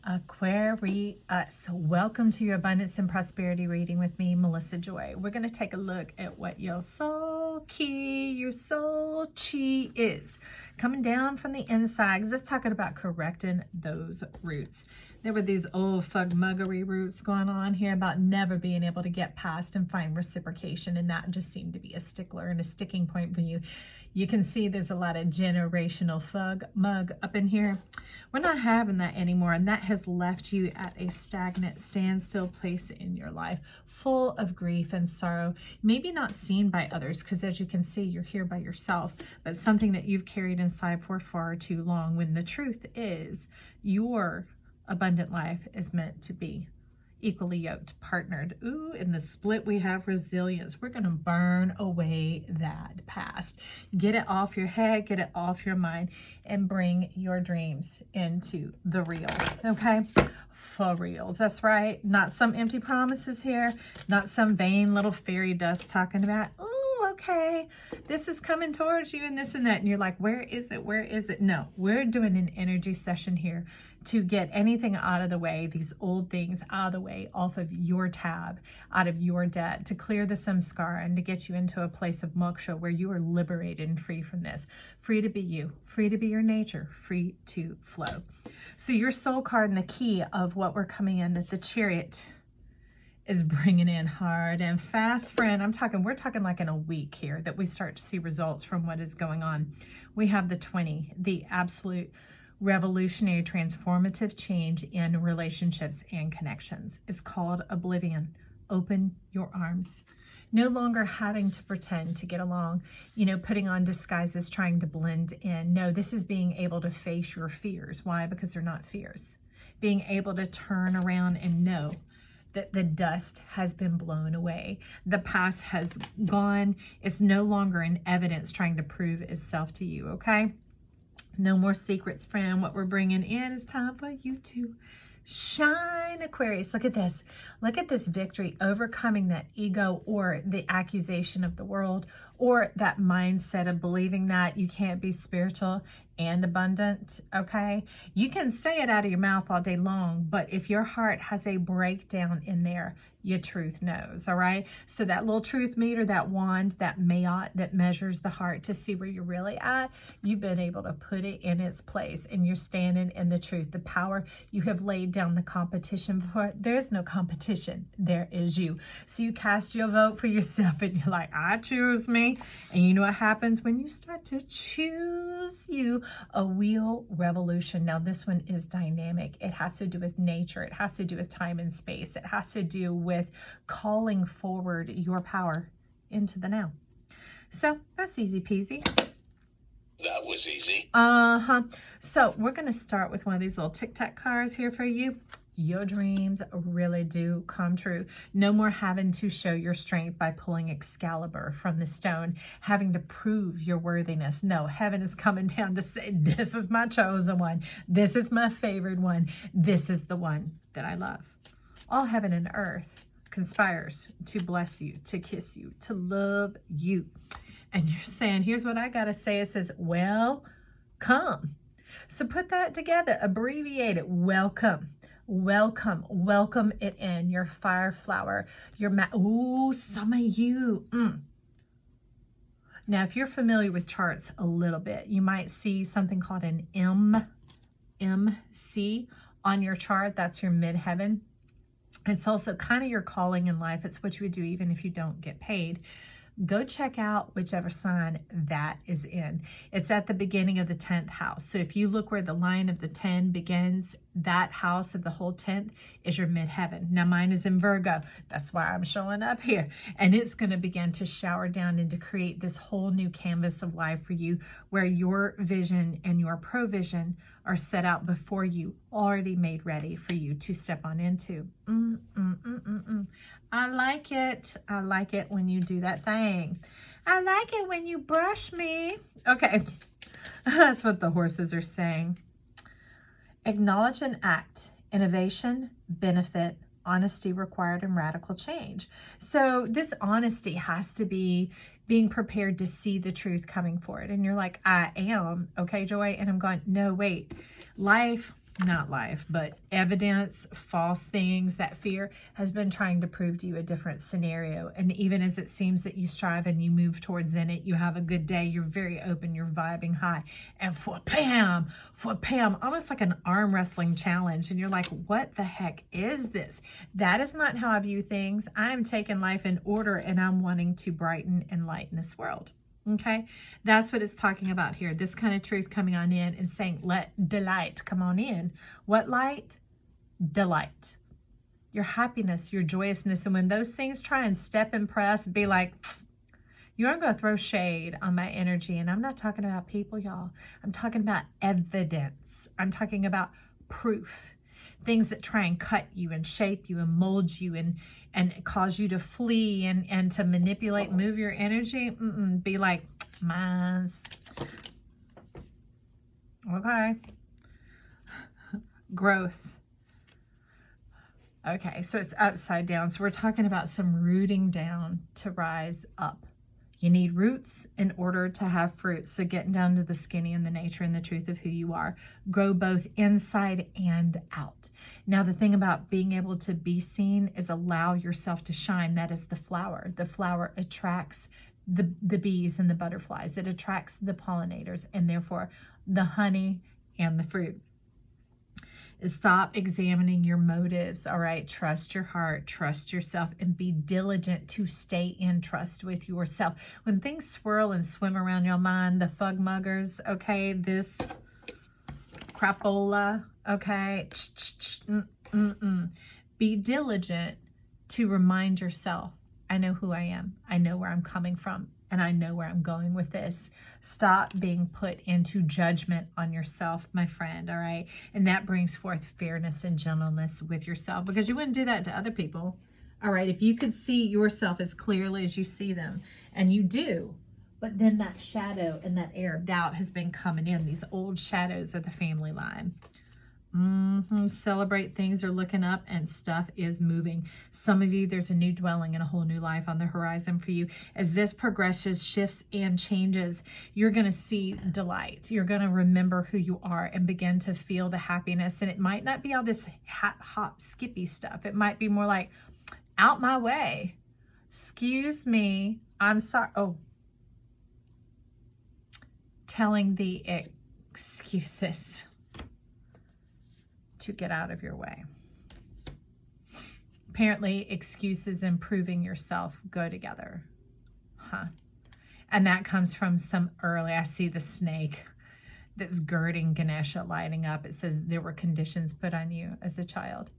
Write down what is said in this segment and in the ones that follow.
Aquarius, welcome to your abundance and prosperity reading with me, Melissa Joy. We're going to take a look at what your soul key, your soul chi is coming down from the inside, because it's talking about correcting those roots. There were these old fugmuggery roots going on here about never being able to get past and find reciprocation, and that just seemed to be a stickler and a sticking point for you. You can see there's a lot of generational mug up in here. We're not having that anymore, and that has left you at a stagnant, standstill place in your life, full of grief and sorrow, maybe not seen by others, because as you can see, you're here by yourself, but something that you've carried inside for far too long, when the truth is your abundant life is meant to be equally yoked, partnered. Ooh, in the split we have resilience. We're going to burn away that past. Get it off your head, get it off your mind, and bring your dreams into the real, okay? For reals, that's right. Not some empty promises here, not some vain little fairy dust talking about, oh, okay, this is coming towards you and this and that. And you're like, where is it? Where is it? No, we're doing an energy session here to get anything out of the way, these old things out of the way, off of your tab, out of your debt, to clear the samskara and to get you into a place of moksha where you are liberated and free from this, free to be you, free to be your nature, free to flow. So your soul card and the key of what we're coming in, that the Chariot is bringing in hard and fast, friend. We're talking like in a week here that we start to see results from what is going on. We have the 20, the absolute revolutionary transformative change in relationships and connections. It's called oblivion. Open your arms. No longer having to pretend to get along, putting on disguises, trying to blend in. No, this is being able to face your fears. Why? Because they're not fears. Being able to turn around and know that the dust has been blown away. The past has gone. It's no longer an evidence trying to prove itself to you, okay? No more secrets, friend. What we're bringing in is time for you to shine, Aquarius. Look at this. Look at this victory, overcoming that ego or the accusation of the world, or that mindset of believing that you can't be spiritual and abundant, okay? You can say it out of your mouth all day long, but if your heart has a breakdown in there, your truth knows, all right? So that little truth meter, that wand, that mayot that measures the heart to see where you're really at, you've been able to put it in its place, and you're standing in the truth, the power. You have laid down the competition for it. There's no competition. There is you. So you cast your vote for yourself, and you're like, I choose me. And you know what happens when you start to choose you? A wheel revolution. Now this one is dynamic. It has to do with nature. It has to do with time and space. It has to do with calling forward your power into the now. So that's easy peasy. That was easy. So we're going to start with one of these little tic-tac cards here for you. Your dreams really do come true. No more having to show your strength by pulling Excalibur from the stone, having to prove your worthiness. No, heaven is coming down to say, this is my chosen one. This is my favored one. This is the one that I love. All heaven and earth conspires to bless you, to kiss you, to love you. And you're saying, here's what I got to say. It says, welcome. So put that together, abbreviate it, welcome. Welcome, welcome it in, your fire flower, your ooh, some of you. Now, if you're familiar with charts a little bit, you might see something called an MC on your chart. That's your midheaven. It's also kind of your calling in life. It's what you would do even if you don't get paid. Go check out whichever sign that is in. It's at the beginning of the 10th house. So if you look where the line of the 10 begins, that house of the whole 10th is your midheaven. Now mine is in Virgo. That's why I'm showing up here. And it's going to begin to shower down and to create this whole new canvas of life for you, where your vision and your provision are set out before you, already made ready for you to step on into. I like it. I like it when you do that thing. I like it when you brush me. Okay, that's what the horses are saying. Acknowledge and act. Innovation, benefit, honesty required, and radical change. So this honesty has to be being prepared to see the truth coming forward. And you're like, I am. Okay, Joy. And I'm going, no, wait. Life not life, but evidence, false things, that fear has been trying to prove to you a different scenario. And even as it seems that you strive and you move towards in it, you have a good day, you're very open, you're vibing high. And for Pam, almost like an arm wrestling challenge. And you're like, what the heck is this? That is not how I view things. I'm taking life in order and I'm wanting to brighten and lighten this world. Okay, that's what it's talking about here. This kind of truth coming on in and saying, let delight come on in. What light? Delight. Your happiness, your joyousness. And when those things try and step and press, be like, you aren't going to throw shade on my energy. And I'm not talking about people, y'all. I'm talking about evidence. I'm talking about proof. Things that try and cut you and shape you and mold you and cause you to flee and to manipulate, move your energy. Be like, mine's. Okay. Growth. Okay, so it's upside down. So we're talking about some rooting down to rise up. You need roots in order to have fruit. So getting down to the skinny and the nature and the truth of who you are. Grow both inside and out. Now, the thing about being able to be seen is allow yourself to shine. That is the flower. The flower attracts the bees and the butterflies. It attracts the pollinators and therefore the honey and the fruit. Stop examining your motives, all right? Trust your heart, trust yourself, and be diligent to stay in trust with yourself. When things swirl and swim around your mind, the fugmuggers, okay, this crapola, okay, be diligent to remind yourself, I know who I am, I know where I'm coming from, and I know where I'm going with this. Stop being put into judgment on yourself, my friend, all right? And that brings forth fairness and gentleness with yourself, because you wouldn't do that to other people, all right? If you could see yourself as clearly as you see them, and you do, but then that shadow and that air of doubt has been coming in, these old shadows of the family line. Celebrate, things are looking up and stuff is moving. Some of you, there's a new dwelling and a whole new life on the horizon for you. As this progresses, shifts, and changes, you're going to see delight. You're going to remember who you are and begin to feel the happiness. And it might not be all this hop, skippy stuff. It might be more like, out my way. Excuse me. I'm sorry. Oh. Telling the excuses to get out of your way. Apparently, excuses and proving yourself go together. And that comes from some early, I see the snake that's girding Ganesha lighting up. It says there were conditions put on you as a child.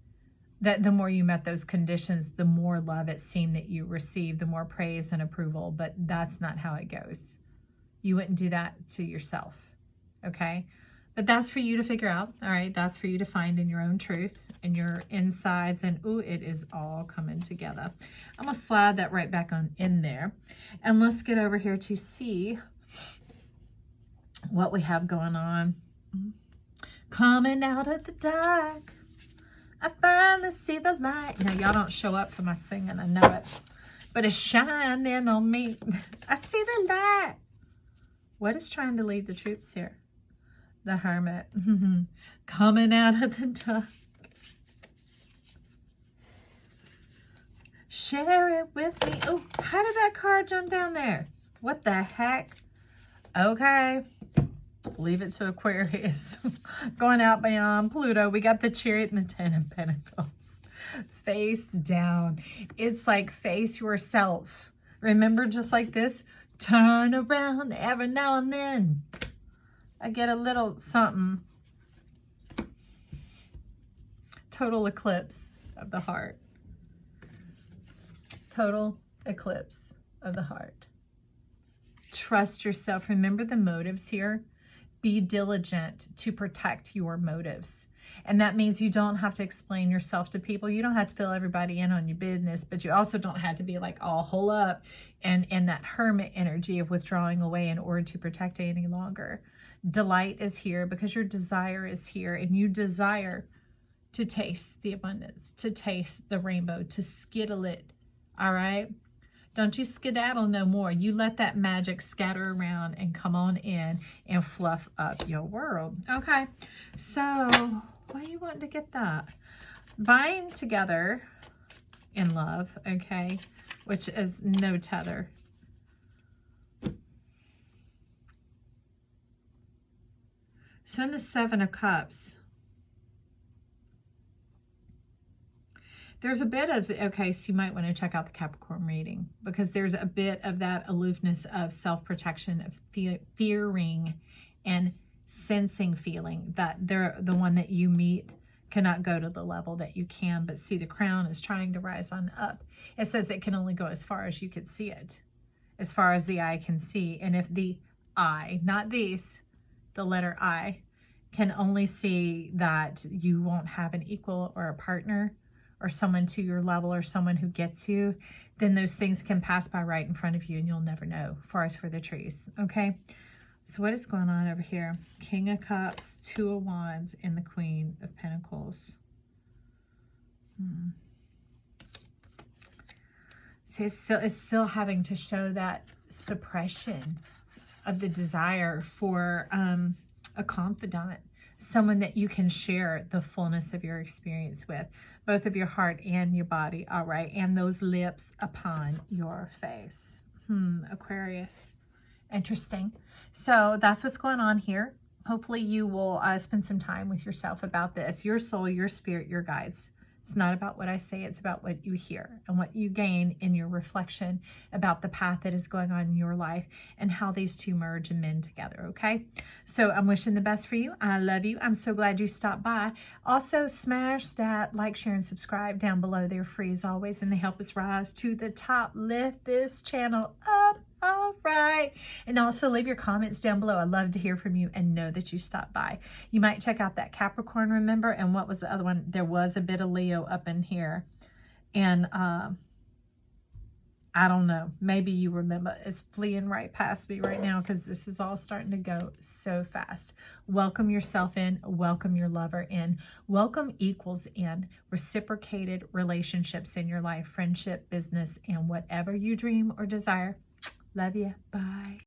That the more you met those conditions, the more love it seemed that you received, the more praise and approval. But that's not how it goes. You wouldn't do that to yourself, okay? But that's for you to figure out, all right? That's for you to find in your own truth, in your insides, and ooh, it is all coming together. I'm gonna slide that right back on in there. And let's get over here to see what we have going on. Coming out of the dark, I finally see the light. Now, y'all don't show up for my singing, I know it. But it's shining on me. I see the light. What is trying to lead the troops here? The Hermit. Coming out of the dark. Share it with me. Oh, how did that card jump down there? What the heck? Okay. Leave it to Aquarius. Going out beyond Pluto. We got the Chariot and the Ten of Pentacles. Face down. It's like face yourself. Remember, just like this, turn around every now and then. I get a little something. Total eclipse of the heart. Total eclipse of the heart. Trust yourself. Remember the motives here. Be diligent to protect your motives. And that means you don't have to explain yourself to people. You don't have to fill everybody in on your business, but you also don't have to be like all hole up and that hermit energy of withdrawing away in order to protect it any longer. Delight is here because your desire is here, and you desire to taste the abundance, to taste the rainbow, to skittle it, all right? Don't you skedaddle no more. You let that magic scatter around and come on in and fluff up your world. Okay, so Why are you wanting to get that? Bind together in love, okay, which is no tether. So in the Seven of Cups, there's a bit of, okay, so you might want to check out the Capricorn reading, because there's a bit of that aloofness of self-protection, of fearing and sensing, feeling that they're the one that you meet cannot go to the level that you can. But see, the crown is trying to rise on up. It says it can only go as far as you can see it, as far as the eye can see. And if the I, not these, the letter I, can only see that you won't have an equal or a partner or someone to your level or someone who gets you, then those things can pass by right in front of you and you'll never know. Forest for the trees, okay? So what is going on over here? King of Cups, Two of Wands, and the Queen of Pentacles. See, it's still having to show that suppression of the desire for a confidant, someone that you can share the fullness of your experience with, both of your heart and your body, all right, and those lips upon your face. Aquarius. Interesting. So that's what's going on here. Hopefully you will spend some time with yourself about this. Your soul, your spirit, your guides. It's not about what I say, it's about what you hear and what you gain in your reflection about the path that is going on in your life and how these two merge and mend together, okay? So I'm wishing the best for you. I love you. I'm so glad you stopped by. Also, smash that like, share, and subscribe down below. They're free as always, and they help us rise to the top. Lift this channel up. All right. And also leave your comments down below. I'd love to hear from you and know that you stopped by. You might check out that Capricorn, remember? And what was the other one? There was a bit of Leo up in here. And I don't know. Maybe you remember. It's fleeing right past me right now because this is all starting to go so fast. Welcome yourself in. Welcome your lover in. Welcome equals in. Reciprocated relationships in your life. Friendship, business, and whatever you dream or desire. Love you. Bye.